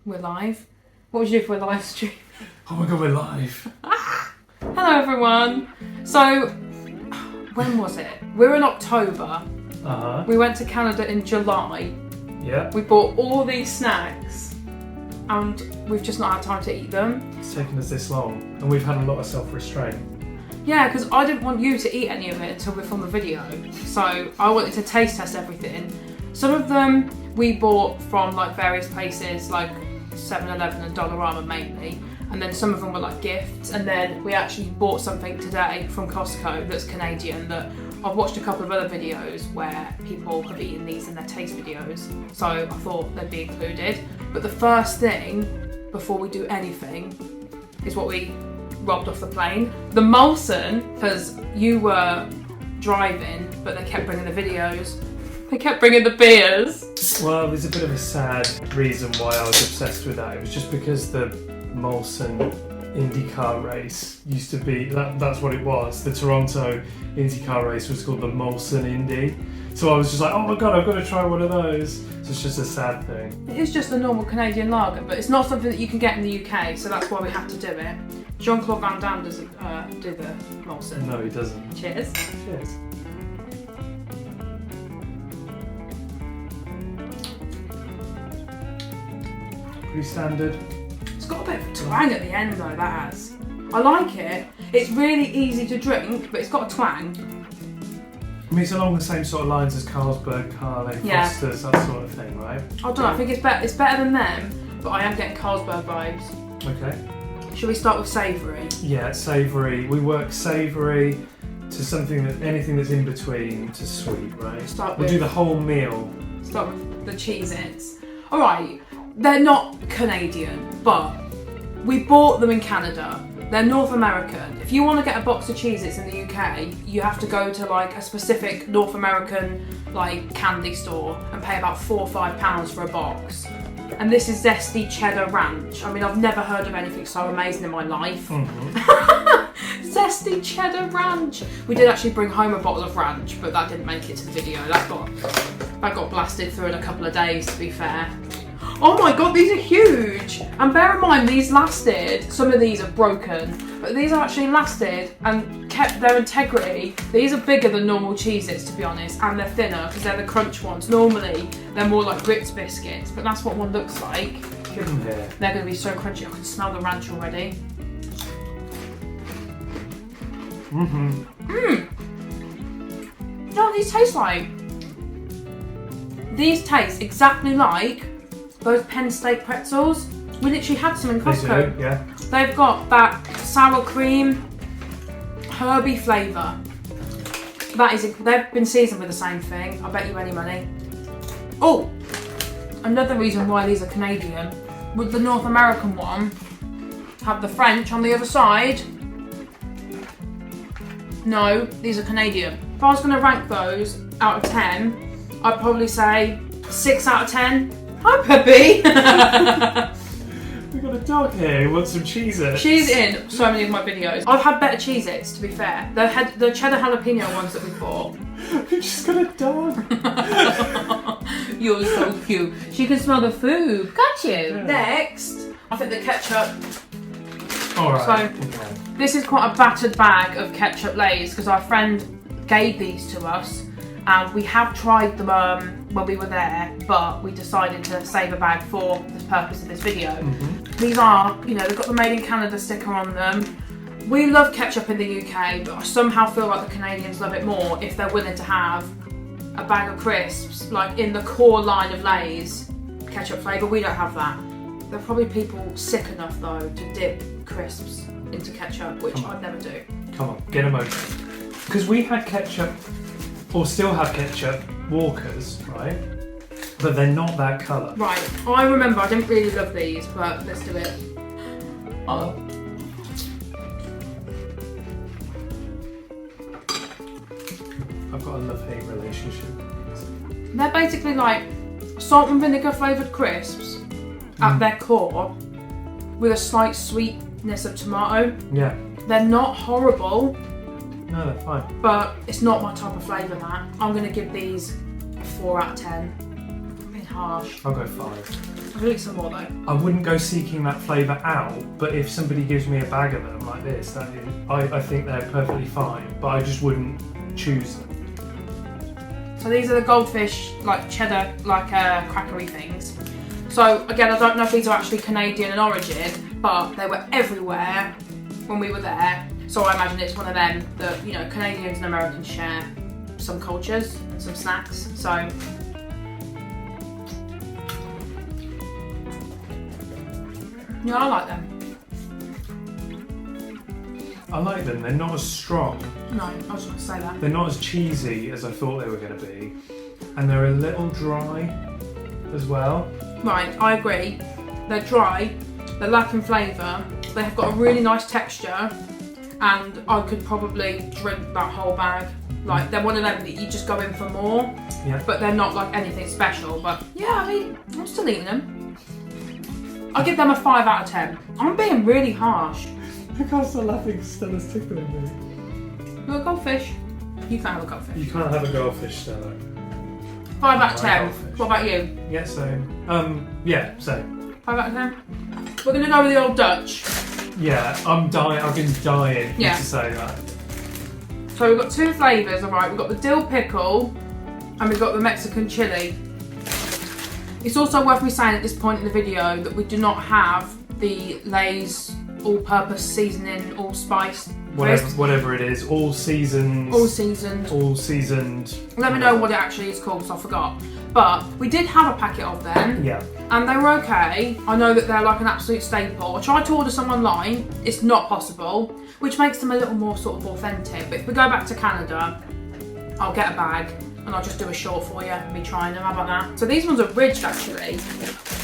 We're live. What would you do if we're live stream? Oh my god, we're live. Hello everyone. So, when was it? We're in October. We went to Canada in July. Yeah. We bought all these snacks and we've just not had time to eat them. It's taken us this long and we've had a lot of self-restraint. Yeah, because I didn't want you to eat any of it until we filmed the video. So I wanted to taste test everything. Some of them we bought from like various places like 7-Eleven and Dollarama mainly. And then some of them were like gifts. And then we actually bought something today from Costco that's Canadian that I've watched a couple of other videos where people have eaten these in their taste videos. So I thought they'd be included. But the first thing before we do anything is what we robbed off the plane. The Molson, because you were driving, but they kept bringing the videos. They kept bringing the beers. Well, there's a bit of a sad reason why I was obsessed with that. It was just because the Molson IndyCar race used to be, that's what it was. The Toronto IndyCar race was called the Molson Indy. So I was just like, oh my god, I've got to try one of those. So it's just a sad thing. It is just a normal Canadian lager, but it's not something that you can get in the UK, so that's why we have to do it. Jean-Claude Van Damme doesn't do the Molson. No, he doesn't. Cheers. Cheers. Pretty standard. It's got a bit of twang at the end though, that has. I like it. It's really easy to drink, but it's got a twang. I mean, it's along the same sort of lines as Carlsberg, Carling, Yeah. Foster's, that sort of thing, right? I don't know, I think it's better than them, but I am getting Carlsberg vibes. Okay. Should we start with savoury? Yeah, savoury. We work savoury to something that anything that's in between to sweet, right? We'll do the whole meal. Start with the Cheez-Its. Alright, they're not Canadian, but we bought them in Canada. They're North American. If you want to get a box of Cheez-Its in the UK, you have to go to like a specific North American like candy store and pay about £4 or £5 for a box. And this is Zesty Cheddar Ranch. I mean, I've never heard of anything so amazing in my life. Zesty Cheddar Ranch. We did actually bring home a bottle of ranch, but that didn't make it to the video. That got blasted through in a couple of days, to be fair. Oh my god, these are huge! And bear in mind, these lasted. Some of these are broken, but these are actually lasted and kept their integrity. These are bigger than normal Cheez-Its, to be honest, and they're thinner because they're the crunch ones. Normally, they're more like Ritz biscuits, but that's what one looks like. Yeah. They're going to be so crunchy. I can smell the ranch already. You know what these taste like? These taste exactly like those Penn State pretzels. We literally had some in Costco. They do, yeah. They've got that sour cream, herby flavour. They've been seasoned with the same thing. I bet you any money. Oh, another reason why these are Canadian. With the North American one, have the French on the other side. No, these are Canadian. If I was going to rank those out of 10, I'd probably say 6 out of 10. Hi, Peppy. We've got a dog here who wants some Cheez-Its. She's in so many of my videos. I've had better Cheez-Its, to be fair. The cheddar jalapeno ones that we bought. We've just got a dog. You're so cute. She can smell the food. Got you. Yeah. Next, I think the ketchup. Alright. So, this is quite a battered bag of ketchup Lay's because our friend gave these to us. And we have tried them when we were there, but we decided to save a bag for the purpose of this video. These are, you know, they've got the Made in Canada sticker on them. We love ketchup in the UK, but I somehow feel like the Canadians love it more if they're willing to have a bag of crisps, like in the core line of Lay's ketchup flavour. We don't have that. There are probably people sick enough though to dip crisps into ketchup, which I'd never do. Come on, get emotional. Because we had ketchup, or still have ketchup, Walkers, right? But they're not that colour. Right, I remember I didn't really love these, but let's do it. Oh. I've got a love-hate relationship. They're basically like salt and vinegar flavoured crisps at their core with a slight sweetness of tomato. Yeah. They're not horrible, No, they're fine. but it's not my type of flavour, man. I'm going to give these a 4 out of 10. I'm being harsh. I'll go 5. I'll eat some more though. I wouldn't go seeking that flavour out, but if somebody gives me a bag of them like this, I think they're perfectly fine, but I just wouldn't choose them. So these are the goldfish, like cheddar, like crackery things. So again, I don't know if these are actually Canadian in origin, but they were everywhere when we were there. So I imagine it's one of them that, you know, Canadians and Americans share some cultures and some snacks. So yeah, I like them. I like them, they're not as strong. No, I was going to say that. They're not as cheesy as I thought they were going to be. And they're a little dry as well. Right, I agree. They're dry, they're lacking flavour, they have got a really nice texture, and I could probably drink that whole bag. Like, they're one of them that you just go in for more, Yeah. but they're not like anything special. But yeah, I mean, I'm still eating them. I give them a 5 out of 10. I'm being really harsh. I can't stop laughing, Stella's tickling me. You're a goldfish. You can't have a goldfish. You can't have a goldfish, Stella. 5 out of I 10. like goldfish. What about you? Yeah, same. Yeah, same. 5 out of 10? We're going to go with the old Dutch. Yeah, I'm dying. I've been dying for you Yeah. to say that. So we've got 2 flavours, alright. We've got the dill pickle and we've got the Mexican chili. It's also worth me saying at this point in the video that we do not have the Lay's all-purpose seasoning, all-spice crisps. Whatever it is, all seasons. All seasoned. All seasoned. Let me know what it actually is called, because I forgot. But we did have a packet of them, Yeah. and they were okay. I know that they're like an absolute staple. I tried to order some online, it's not possible, which makes them a little more sort of authentic. But if we go back to Canada, I'll get a bag and I'll just do a short for you, me trying them. How about that? So these ones are ridged actually.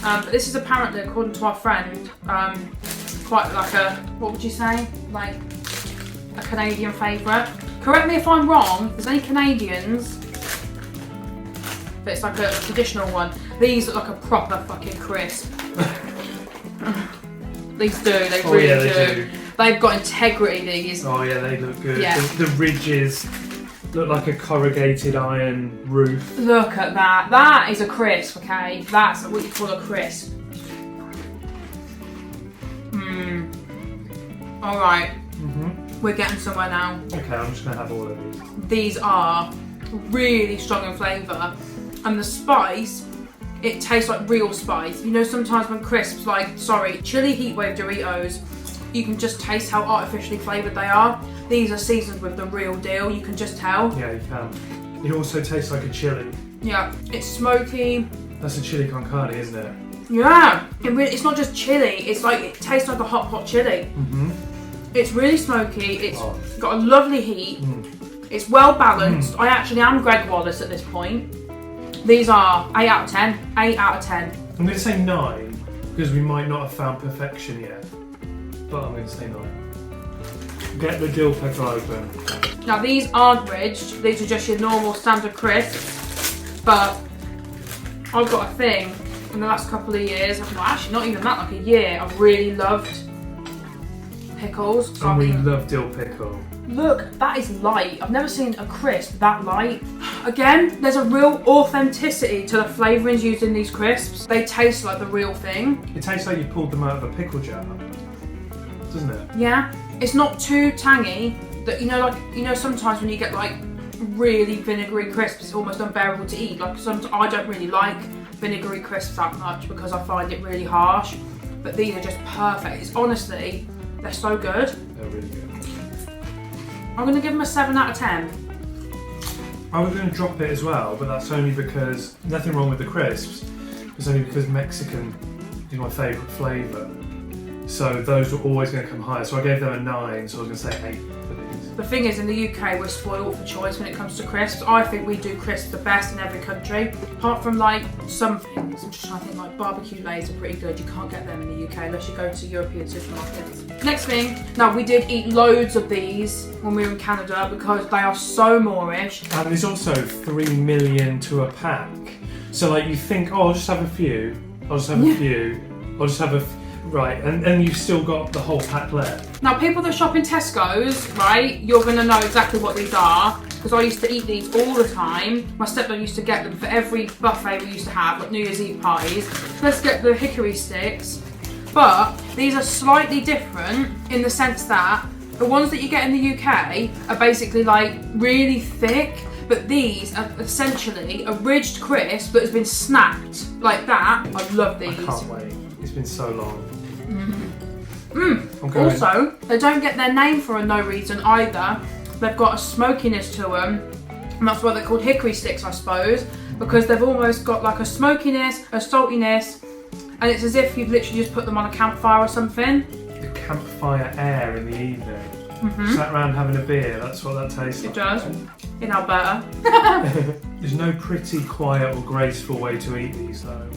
But this is apparently, according to our friend, quite like a, what would you say? Like a Canadian favourite. Correct me if I'm wrong, if there's any Canadians, but it's like a traditional one. These look like a proper fucking crisp. These do, they really do. They've got integrity, these. Oh yeah, they look good. Yeah. The ridges look like a corrugated iron roof. Look at that. That is a crisp, okay? That's what you call a crisp. Alright. We're getting somewhere now. Okay, I'm just going to have all of these. These are really strong in flavour. And the spice, it tastes like real spice. You know, sometimes when crisps, like, chili heatwave Doritos, you can just taste how artificially flavoured they are. These are seasoned with the real deal, you can just tell. Yeah, you can. It also tastes like a chili. Yeah, it's smoky. That's a chili con carne, isn't it? Yeah, it's not just chili, it's like, it tastes like a hot chili. It's really smoky, it's got a lovely heat, it's well balanced. I actually am Greg Wallace at this point. These are 8 out of 10, 8 out of 10. I'm going to say 9, because we might not have found perfection yet. But I'm going to say 9. Get the dill pickle open. Now these aren't ridged, these are just your normal standard crisps, but I've got a thing in the last couple of years, well actually not even that, like a year, I've really loved pickles. So And we love dill pickle. Look, that is light. I've never seen a crisp that light. Again, there's a real authenticity to the flavourings used in these crisps. They taste like the real thing. It tastes like you pulled them out of a pickle jar, doesn't it? Yeah. It's not too tangy. That sometimes when you get like really vinegary crisps, it's almost unbearable to eat. Like I don't really like vinegary crisps that much because I find it really harsh. But these are just perfect. It's honestly, they're so good. They're really good. I'm going to give them a 7 out of 10. I was going to drop it as well, but that's only because, nothing wrong with the crisps, it's only because Mexican is my favourite flavour. So those were always going to come higher. So I gave them a 9, so I was going to say 8 for these. The thing is, in the UK, we're spoiled for choice when it comes to crisps. I think we do crisps the best in every country. Apart from like some things, I'm just trying to think, like barbecue Lays are pretty good. You can't get them in the UK unless you go to European supermarkets. Next thing, now we did eat loads of these when we were in Canada because they are so Moorish. And there's also 3 million to a pack. So like you think, oh, I'll just have a few. I'll just have a few. I'll just have Right, and you've still got the whole pack left. Now, people that shop in Tesco's, right, you're going to know exactly what these are, because I used to eat these all the time. My stepdad used to get them for every buffet we used to have, like New Year's Eve parties. Let's get the hickory sticks. But these are slightly different in the sense that the ones that you get in the UK are basically like really thick, but these are essentially a ridged crisp that has been snapped like that. I love these. I can't wait. It's been so long. Also, they don't get their name for a no reason either. They've got a smokiness to them, and that's why they're called hickory sticks, I suppose, because they've almost got like a smokiness, a saltiness, and it's as if you've literally just put them on a campfire or something. The campfire air in the evening. Sat around having a beer, that's what that tastes like. It does. In Alberta. There's no pretty, quiet or graceful way to eat these though.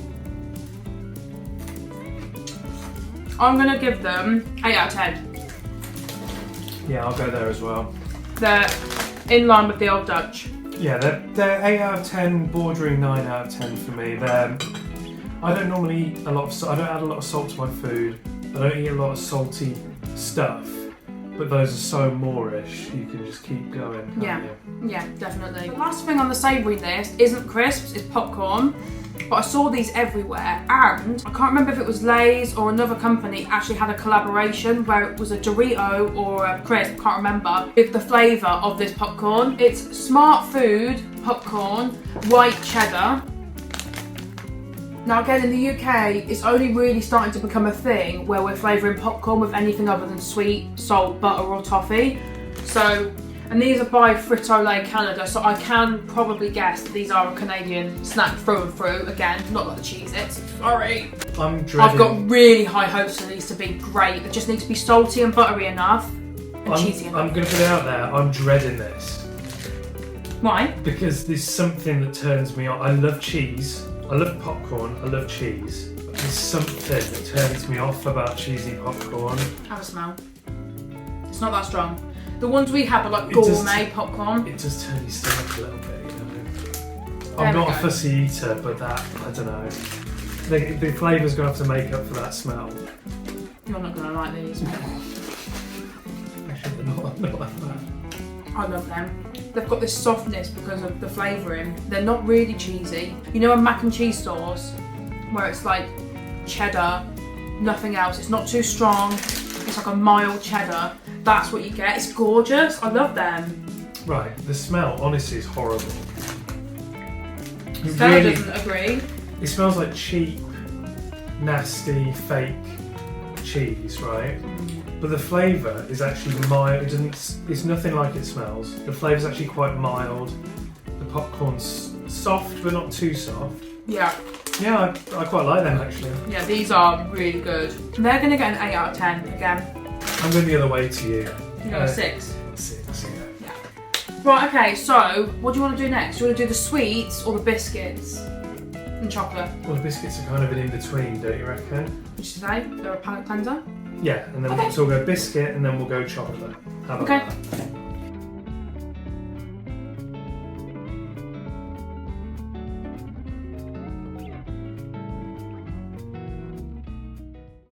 I'm going to give them 8 out of 10. Yeah, I'll go there as well. They're in line with the old Dutch. Yeah, they're 8 out of 10, bordering 9 out of 10 for me. I don't normally eat a lot of salt. I don't add a lot of salt to my food. I don't eat a lot of salty stuff. But those are so Moorish, you can just keep going. Yeah, definitely. The last thing on the savoury list isn't crisps, it's popcorn. But I saw these everywhere, and I can't remember if it was Lay's or another company actually had a collaboration where it was a Dorito or a crisp, can't remember, with the flavour of this popcorn. It's Smart Food popcorn, white cheddar. Now again, in the UK, it's only really starting to become a thing where we're flavouring popcorn with anything other than sweet, salt, butter or toffee. So, and these are by Frito-Lay Canada, so I can probably guess that these are a Canadian snack through and through. Again, not like the Cheez-Its, sorry. I'm dreading... I've got really high hopes for these to be great. They just need to be salty and buttery enough and cheesy enough. I'm going to put it out there, I'm dreading this. Why? Because there's something that turns me on. I love cheese. I love popcorn, I love cheese, but there's something that turns me off about cheesy popcorn. Have a smell. It's not that strong. The ones we have are like gourmet popcorn. It does turn your stomach a little bit, you know. I'm not a fussy eater, but that, I don't know. The flavour's going to have to make up for that smell. You're not going to like these. Actually, they're not that bad. I love them. They've got this softness because of the flavouring. They're not really cheesy. You know a mac and cheese sauce where it's like cheddar, nothing else. It's not too strong. It's like a mild cheddar. That's what you get. It's gorgeous. I love them. Right, the smell honestly is horrible. Stella doesn't agree. It smells like cheap, nasty, fake cheese, right? But the flavour is actually mild. It's nothing like it smells. The flavour's actually quite mild. The popcorn's soft, but not too soft. Yeah. Yeah, I quite like them actually. Yeah, these are really good. They're going to get an 8 out of 10 again. I'm going the other way to you. You got a 6. 6, yeah. Right, okay, so what do you want to do next? Do you want to do the sweets or the biscuits and chocolate? Well, the biscuits are kind of an in-between, don't you reckon? What did you say? They're a palate cleanser? Yeah, and then we'll go biscuit and then we'll go chocolate. How about that?